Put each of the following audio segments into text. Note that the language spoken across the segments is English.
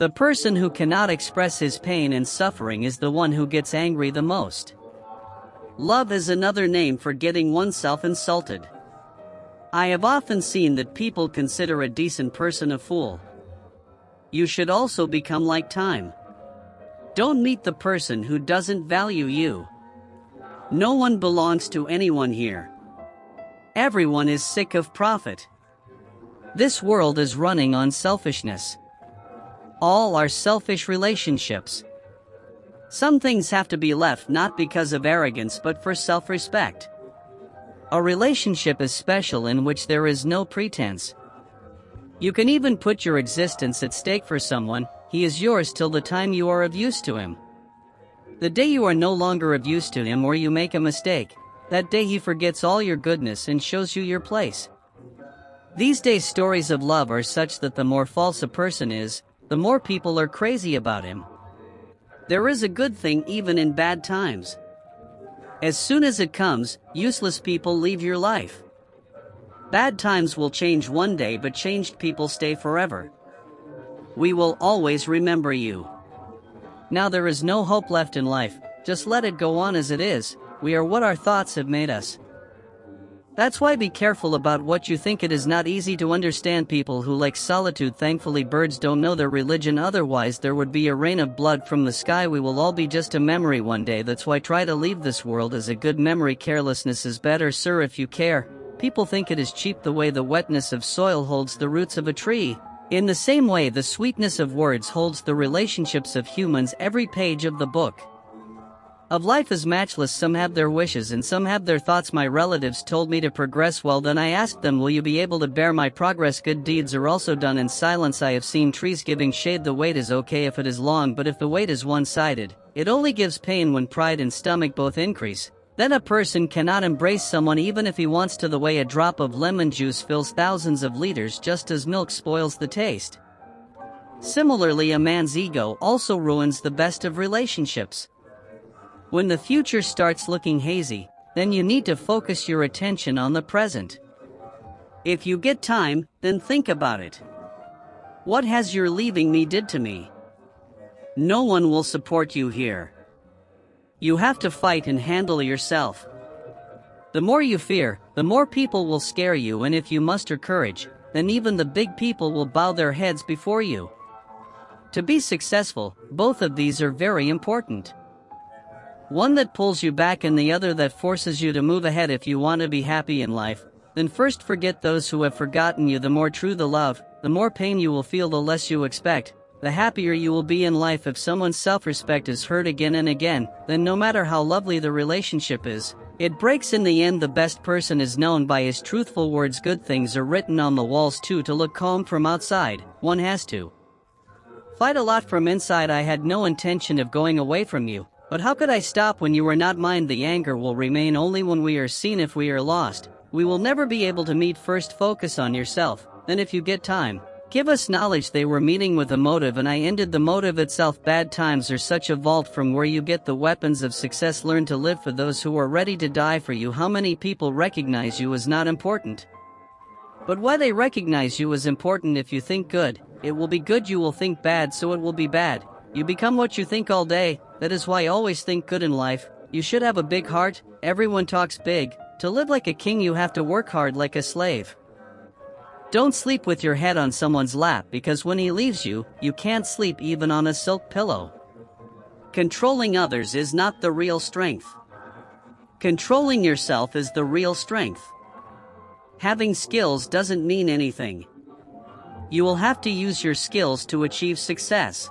The person who cannot express his pain and suffering is the one who gets angry the most. Love is another name for getting oneself insulted. I have often seen that people consider a decent person a fool. You should also become like time. Don't meet the person who doesn't value you. No one belongs to anyone here. Everyone is sick of profit. This world is running on selfishness. All are selfish relationships. Some things have to be left not because of arrogance but for self-respect. A relationship is special in which there is no pretense. You can even put your existence at stake for someone. He is yours till the time you are of use to him. The day you are no longer of use to him or you make a mistake, that day he forgets all your goodness and shows you your place. These days stories of love are such that the more false a person is, the more people are crazy about him. There is a good thing even in bad times. As soon as it comes, useless people leave your life. Bad times will change one day but changed people stay forever. We will always remember you. Now there is no hope left in life, just let it go on as it is. We are what our thoughts have made us. That's why be careful about what you think. It is not easy to understand people who like solitude. Thankfully birds don't know their religion, otherwise there would be a rain of blood from the sky. We will all be just a memory one day. That's why try to leave this world as a good memory. Carelessness is better, sir, if you care. People think it is cheap the way the wetness of soil holds the roots of a tree. In the same way the sweetness of words holds the relationships of humans. Every page of the book of life is matchless. Some have their wishes and some have their thoughts. My relatives told me to progress well, then I asked them, will you be able to bear my progress? Good deeds are also done in silence. I have seen trees giving shade. The weight is okay if it is long, but if the weight is one-sided, it only gives pain. When pride and stomach both increase, then a person cannot embrace someone even if he wants to. The way a drop of lemon juice fills thousands of liters, just as milk spoils the taste. Similarly, a man's ego also ruins the best of relationships. When the future starts looking hazy, then you need to focus your attention on the present. If you get time, then think about it. What has your leaving me did to me? No one will support you here. You have to fight and handle yourself. The more you fear, the more people will scare you, and if you muster courage, then even the big people will bow their heads before you. To be successful, both of these are very important. One that pulls you back and the other that forces you to move ahead. If you want to be happy in life, then first forget those who have forgotten you. The more true the love, the more pain you will feel. The less you expect, the happier you will be in life. If someone's self-respect is hurt again and again, then no matter how lovely the relationship is, it breaks in the end. The best person is known by his truthful words. Good things are written on the walls too. To look calm from outside, one has to fight a lot from inside. I had no intention of going away from you, but how could I stop when you were not mine? The anger will remain only when we are seen. If we are lost, we will never be able to meet. First focus on yourself, then if you get time, give us knowledge. They were meeting with a motive and I ended the motive itself. Bad times are such a vault from where you get the weapons of success. Learn to live for those who are ready to die for you. How many people recognize you is not important, but why they recognize you is important. If you think good, it will be good. You will think bad, so it will be bad. You become what you think all day. That is why always think good in life. You should have a big heart. Everyone talks big. To live like a king you have to work hard like a slave. Don't sleep with your head on someone's lap, because when he leaves you, you can't sleep even on a silk pillow. Controlling others is not the real strength. Controlling yourself is the real strength. Having skills doesn't mean anything. You will have to use your skills to achieve success.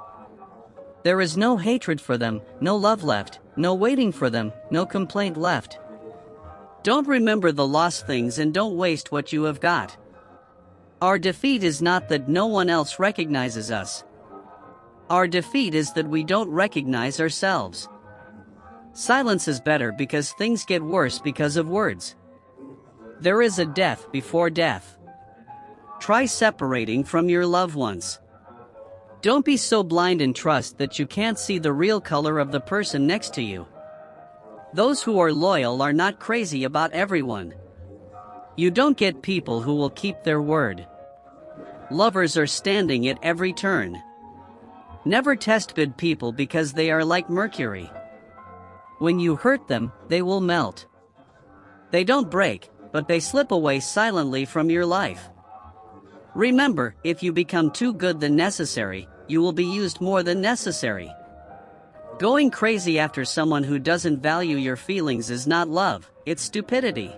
There is no hatred for them, no love left, no waiting for them, no complaint left. Don't remember the lost things and don't waste what you have got. Our defeat is not that no one else recognizes us. Our defeat is that we don't recognize ourselves. Silence is better because things get worse because of words. There is a death before death. Try separating from your loved ones. Don't be so blind and trust that you can't see the real color of the person next to you. Those who are loyal are not crazy about everyone. You don't get people who will keep their word. Lovers are standing at every turn. Never test good people because they are like mercury. When you hurt them, they will melt. They don't break, but they slip away silently from your life. Remember, if you become too good than necessary, you will be used more than necessary. Going crazy after someone who doesn't value your feelings is not love, it's stupidity.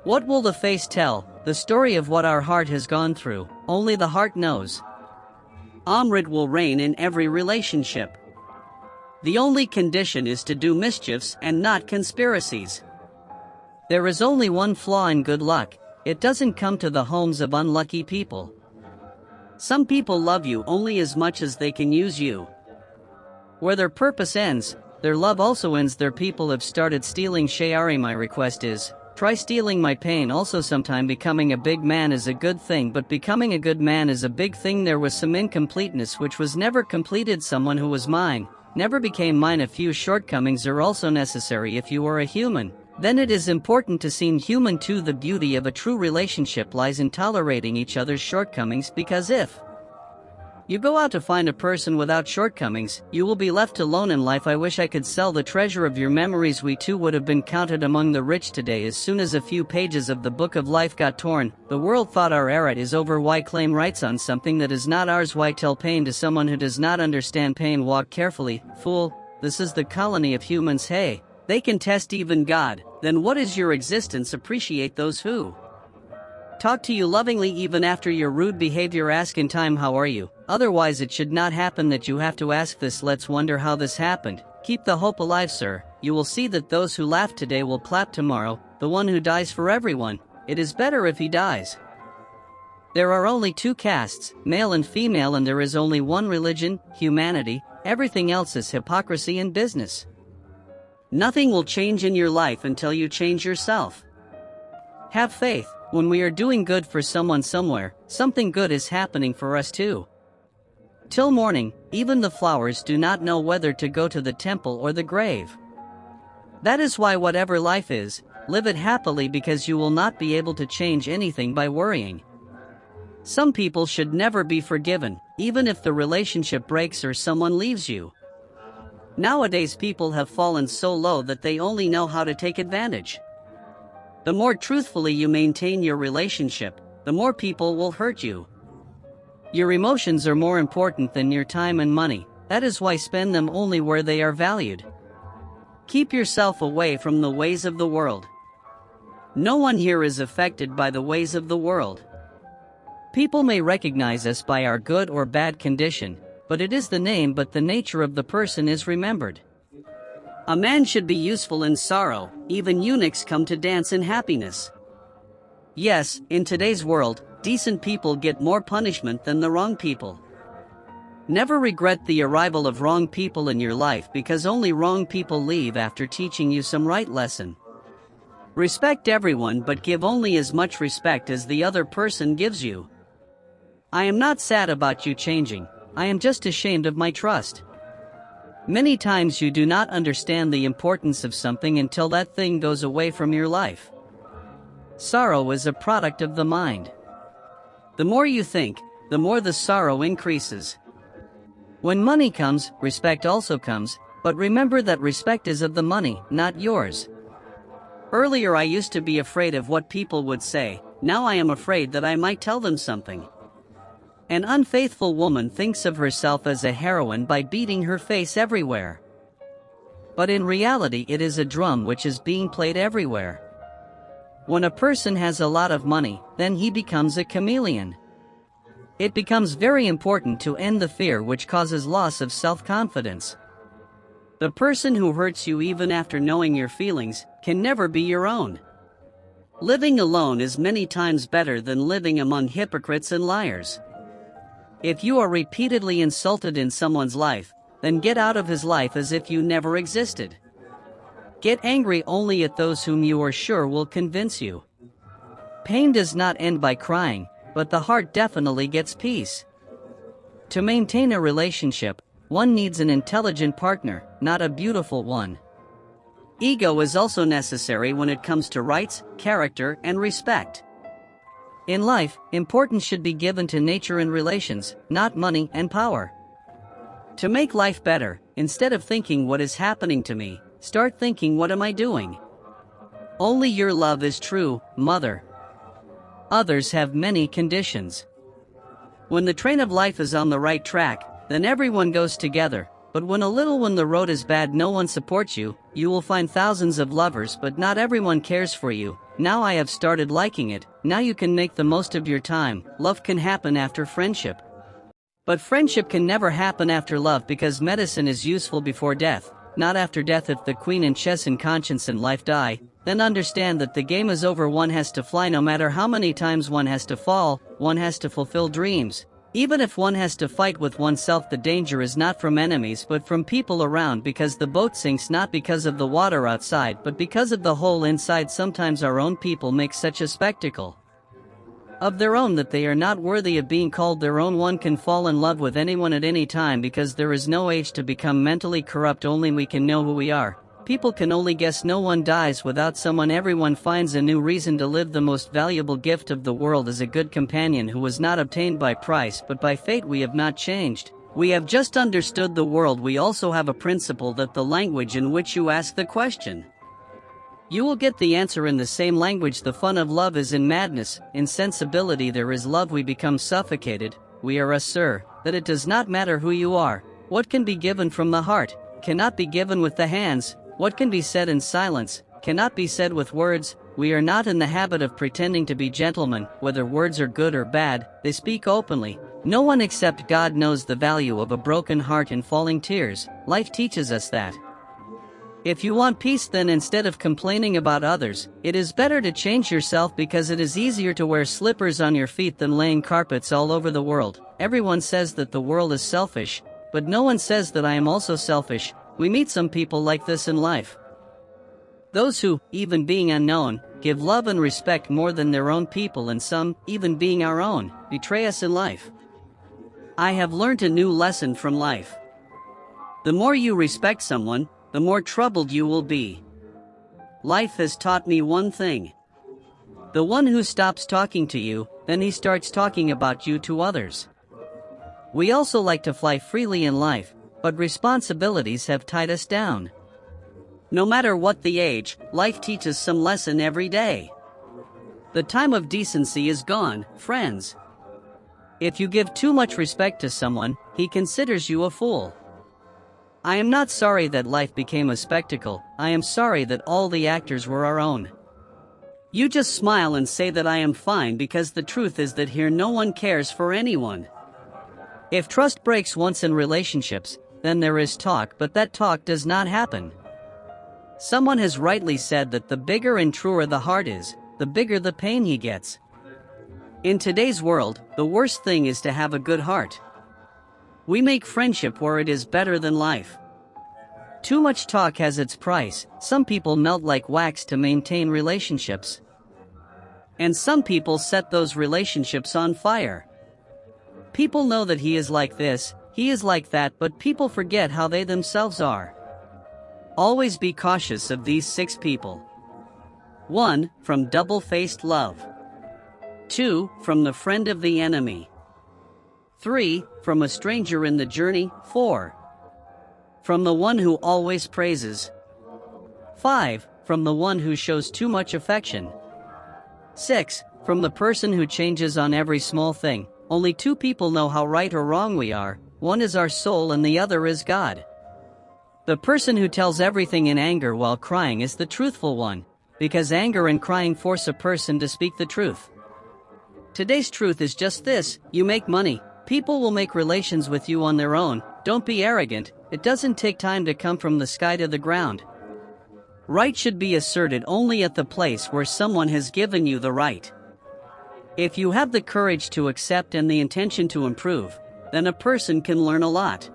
What will the face tell? The story of what our heart has gone through, only the heart knows. Amrit will reign in every relationship. The only condition is to do mischiefs and not conspiracies. There is only one flaw in good luck: it doesn't come to the homes of unlucky people. Some people love you only as much as they can use you. Where their purpose ends, their love also ends. Their people have started stealing Shayari. My request is, try stealing my pain. Also, sometime becoming a big man is a good thing, but becoming a good man is a big thing. There was some incompleteness which was never completed. Someone who was mine never became mine. A few shortcomings are also necessary if you are a human. Then it is important to seem human too. The beauty of a true relationship lies in tolerating each other's shortcomings, because if you go out to find a person without shortcomings, you will be left alone in life. I wish I could sell the treasure of your memories. We too would have been counted among the rich today. As soon as a few pages of the book of life got torn, the world thought our era is over. Why claim rights on something that is not ours? Why tell pain to someone who does not understand pain? Walk carefully, fool. This is the colony of humans. Hey, they can test even God. Then what is your existence? Appreciate those who talk to you lovingly even after your rude behavior. Ask in time, how are you? Otherwise it should not happen that you have to ask this. Let's wonder how this happened. Keep the hope alive, sir. You will see that those who laugh today will clap tomorrow. The one who dies for everyone, it is better if he dies. There are only two castes, male and female, and there is only one religion, humanity. Everything else is hypocrisy and business. Nothing will change in your life until you change yourself. Have faith. When we are doing good for someone somewhere, something good is happening for us too. Till morning, even the flowers do not know whether to go to the temple or the grave. That is why whatever life is, live it happily, because you will not be able to change anything by worrying. Some people should never be forgiven, even if the relationship breaks or someone leaves you. Nowadays people have fallen so low that they only know how to take advantage. The more truthfully you maintain your relationship, the more people will hurt you. Your emotions are more important than your time and money. That is why spend them only where they are valued. Keep yourself away from the ways of the world. No one here is affected by the ways of the world. People may recognize us by our good or bad condition, but it is the name, but the nature of the person is remembered. A man should be useful in sorrow. Even eunuchs come to dance in happiness. Yes, in today's world, decent people get more punishment than the wrong people. Never regret the arrival of wrong people in your life, because only wrong people leave after teaching you some right lesson. Respect everyone, but give only as much respect as the other person gives you. I am not sad about you changing. I am just ashamed of my trust. Many times you do not understand the importance of something until that thing goes away from your life. Sorrow is a product of the mind. The more you think, the more the sorrow increases. When money comes, respect also comes, but remember that respect is of the money, not yours. Earlier I used to be afraid of what people would say. Now I am afraid that I might tell them something. An unfaithful woman thinks of herself as a heroine by beating her face everywhere. But in reality it is a drum which is being played everywhere. When a person has a lot of money, then he becomes a chameleon. It becomes very important to end the fear which causes loss of self-confidence. The person who hurts you even after knowing your feelings can never be your own. Living alone is many times better than living among hypocrites and liars. If you are repeatedly insulted in someone's life, then get out of his life as if you never existed. Get angry only at those whom you are sure will convince you. Pain does not end by crying, but the heart definitely gets peace. To maintain a relationship, one needs an intelligent partner, not a beautiful one. Ego is also necessary when it comes to rights, character, and respect. In life, importance should be given to nature and relations, not money and power. To make life better, instead of thinking what is happening to me, start thinking what am I doing? Only your love is true, mother. Others have many conditions. When the train of life is on the right track, then everyone goes together. But when the road is bad, no one supports you. You will find thousands of lovers, but not everyone cares for you. Now I have started liking it. Now you can make the most of your time. Love can happen after friendship. But friendship can never happen after love, because medicine is useful before death, not after death. If the queen in chess and conscience and life die, then understand that the game is over. One has to fly no matter how many times one has to fall, one has to fulfill dreams. Even if one has to fight with oneself, the danger is not from enemies but from people around, because the boat sinks not because of the water outside but because of the hole inside. Sometimes our own people make such a spectacle of their own that they are not worthy of being called their own. One can fall in love with anyone at any time, because there is no age to become mentally corrupt. Only we can know who we are. People can only guess. No one dies without someone. Everyone finds a new reason to live. The most valuable gift of the world is a good companion who was not obtained by price but by fate. We have not changed. We have just understood the world. We also have a principle that the language in which you ask the question, you will get the answer in the same language. The fun of love is in madness. In sensibility there is love. We become suffocated. We are sir, that it does not matter who you are. What can be given from the heart cannot be given with the hands. What can be said in silence cannot be said with words. We are not in the habit of pretending to be gentlemen. Whether words are good or bad, they speak openly. No one except God knows the value of a broken heart and falling tears. Life teaches us that. If you want peace, then instead of complaining about others, it is better to change yourself, because it is easier to wear slippers on your feet than laying carpets all over the world. Everyone says that the world is selfish, but no one says that I am also selfish. We meet some people like this in life. Those who, even being unknown, give love and respect more than their own people, and some, even being our own, betray us in life. I have learned a new lesson from life. The more you respect someone, the more troubled you will be. Life has taught me one thing. The one who stops talking to you, then he starts talking about you to others. We also like to fly freely in life, but responsibilities have tied us down. No matter what the age, life teaches some lesson every day. The time of decency is gone, friends. If you give too much respect to someone, he considers you a fool. I am not sorry that life became a spectacle. I am sorry that all the actors were our own. You just smile and say that I am fine, because the truth is that here no one cares for anyone. If trust breaks once in relationships, then there is talk, but that talk does not happen. Someone has rightly said that the bigger and truer the heart is, the bigger the pain he gets. In today's world, the worst thing is to have a good heart. We make friendship where it is better than life. Too much talk has its price. Some people melt like wax to maintain relationships. And some people set those relationships on fire. People know that he is like this, he is like that, but people forget how they themselves are. Always be cautious of these 6 people. 1. From double-faced love. 2. From the friend of the enemy. 3. From a stranger in the journey. 4. From the one who always praises. 5. From the one who shows too much affection. 6. From the person who changes on every small thing. Only 2 people know how right or wrong we are. One is our soul and the other is God. The person who tells everything in anger while crying is the truthful one, because anger and crying force a person to speak the truth. Today's truth is just this: you make money. People will make relations with you on their own. Don't be arrogant. It doesn't take time to come from the sky to the ground. Right should be asserted only at the place where someone has given you the right. If you have the courage to accept and the intention to improve, then a person can learn a lot.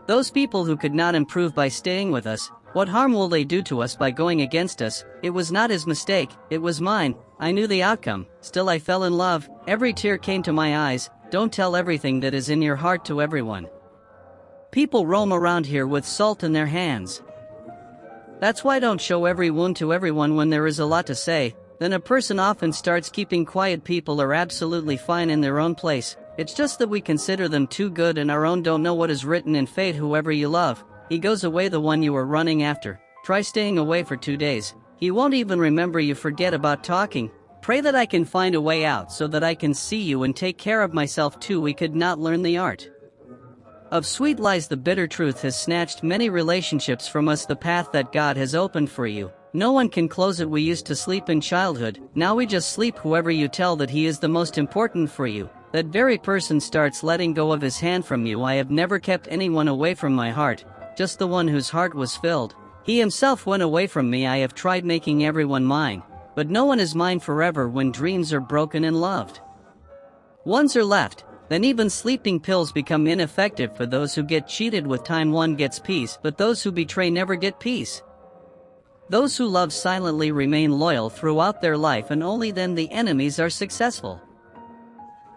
Those people who could not improve by staying with us, what harm will they do to us by going against us? It was not his mistake, it was mine. I knew the outcome, still I fell in love. Every tear came to my eyes. Don't tell everything that is in your heart to everyone. People roam around here with salt in their hands. That's why don't show every wound to everyone when there is a lot to say. Then a person often starts keeping quiet. People are absolutely fine in their own place. It's just that we consider them too good and our own don't know what is written in fate. Whoever you love, he goes away, the one you were running after. Try staying away for 2 days. He won't even remember you. Forget about talking. Pray that I can find a way out so that I can see you and take care of myself too. We could not learn the art of sweet lies. The bitter truth has snatched many relationships from us. The path that God has opened for you, no one can close it. We used to sleep in childhood, now we just sleep. Whoever you tell that he is the most important for you, that very person starts letting go of his hand from you. I have never kept anyone away from my heart, just the one whose heart was filled. He himself went away from me. I have tried making everyone mine, but no one is mine forever. When dreams are broken and loved ones are left, then even sleeping pills become ineffective. For those who get cheated with time, one gets peace, but those who betray never get peace. Those who love silently remain loyal throughout their life, and only then the enemies are successful.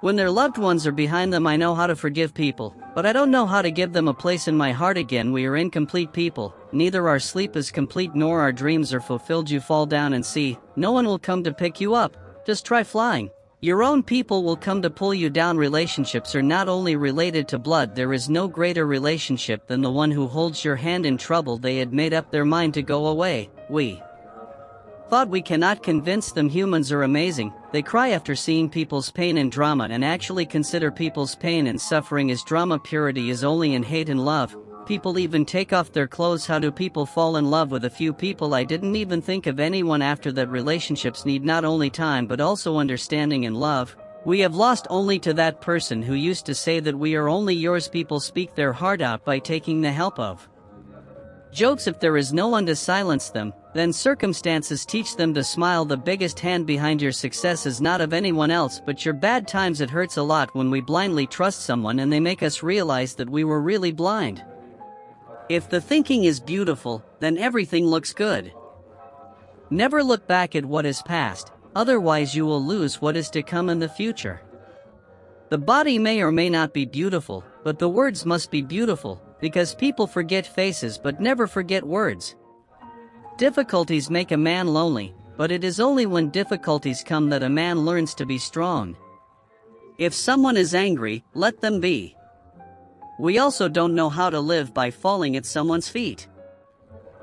When their loved ones are behind them, I know how to forgive people, but I don't know how to give them a place in my heart again. We are incomplete people, neither our sleep is complete nor our dreams are fulfilled. You fall down and see, no one will come to pick you up. Just try flying. Your own people will come to pull you down. Relationships are not only related to blood, there is no greater relationship than the one who holds your hand in trouble. They had made up their mind to go away. We thought we cannot convince them. Humans are amazing. They cry after seeing people's pain and drama, and actually consider people's pain and suffering as drama. Purity is only in hate and love. People even take off their clothes. How do people fall in love with a few people? I didn't even think of anyone after that. Relationships need not only time but also understanding and love. We have lost only to that person who used to say that we are only yours. People speak their heart out by taking the help of jokes. If there is no one to silence them, then circumstances teach them to smile. The biggest hand behind your success is not of anyone else but your bad times. It hurts a lot when we blindly trust someone and they make us realize that we were really blind. If the thinking is beautiful, then everything looks good. Never look back at what is past, otherwise you will lose what is to come in the future. The body may or may not be beautiful, but the words must be beautiful, because people forget faces but never forget words. Difficulties make a man lonely, but it is only when difficulties come that a man learns to be strong. If someone is angry, let them be. We also don't know how to live by falling at someone's feet.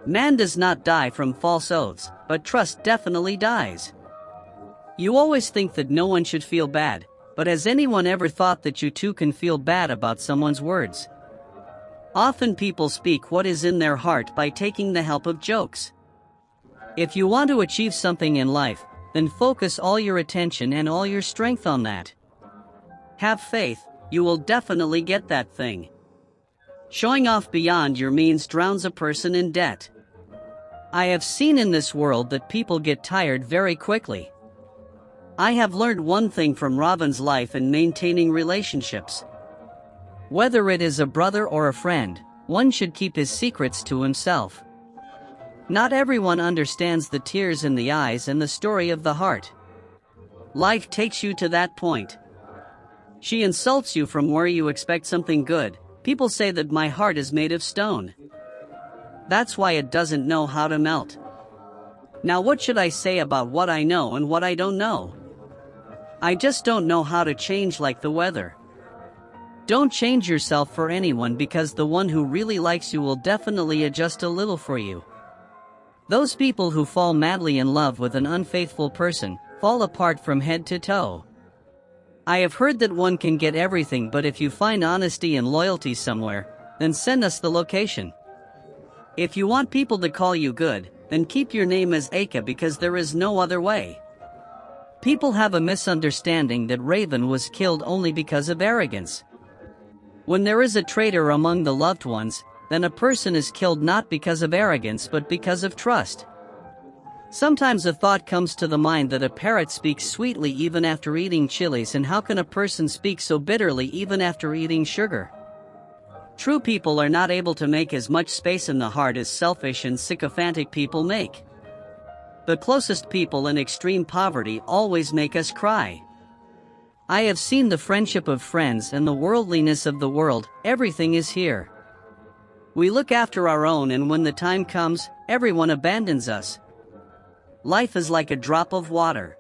Man does not die from false oaths, but trust definitely dies. You always think that no one should feel bad, but has anyone ever thought that you too can feel bad about someone's words? Often people speak what is in their heart by taking the help of jokes. If you want to achieve something in life, then focus all your attention and all your strength on that. Have faith. You will definitely get that thing. Showing off beyond your means drowns a person in debt. I have seen in this world that people get tired very quickly. I have learned one thing from Robin's life in maintaining relationships. Whether it is a brother or a friend, one should keep his secrets to himself. Not everyone understands the tears in the eyes and the story of the heart. Life takes you to that point. She insults you from where you expect something good. People say that my heart is made of stone. That's why it doesn't know how to melt. Now what should I say about what I know and what I don't know? I just don't know how to change like the weather. Don't change yourself for anyone, because the one who really likes you will definitely adjust a little for you. Those people who fall madly in love with an unfaithful person fall apart from head to toe. I have heard that one can get everything, but if you find honesty and loyalty somewhere, then send us the location. If you want people to call you good, then keep your name as Aka, because there is no other way. People have a misunderstanding that Raven was killed only because of arrogance. When there is a traitor among the loved ones, then a person is killed not because of arrogance but because of trust. Sometimes a thought comes to the mind that a parrot speaks sweetly even after eating chilies, and how can a person speak so bitterly even after eating sugar? True people are not able to make as much space in the heart as selfish and sycophantic people make. The closest people in extreme poverty always make us cry. I have seen the friendship of friends and the worldliness of the world. Everything is here. We look after our own, and when the time comes, everyone abandons us. Life is like a drop of water.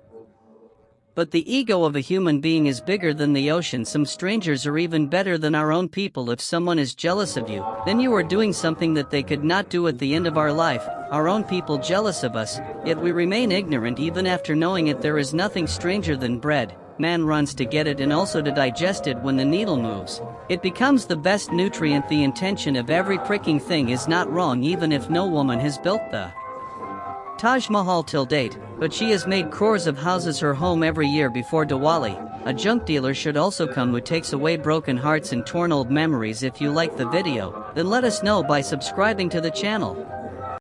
But the ego of a human being is bigger than the ocean. Some strangers are even better than our own people. If someone is jealous of you, then you are doing something that they could not do at the end of our life. Our own people jealous of us, yet we remain ignorant even after knowing it. There is nothing stranger than bread. Man runs to get it and also to digest it. When the needle moves, it becomes the best nutrient. The intention of every pricking thing is not wrong, even if no woman has built the Taj Mahal till date, but she has made crores of houses her home every year before Diwali. A junk dealer should also come who takes away broken hearts and torn old memories. If you like the video, then let us know by subscribing to the channel.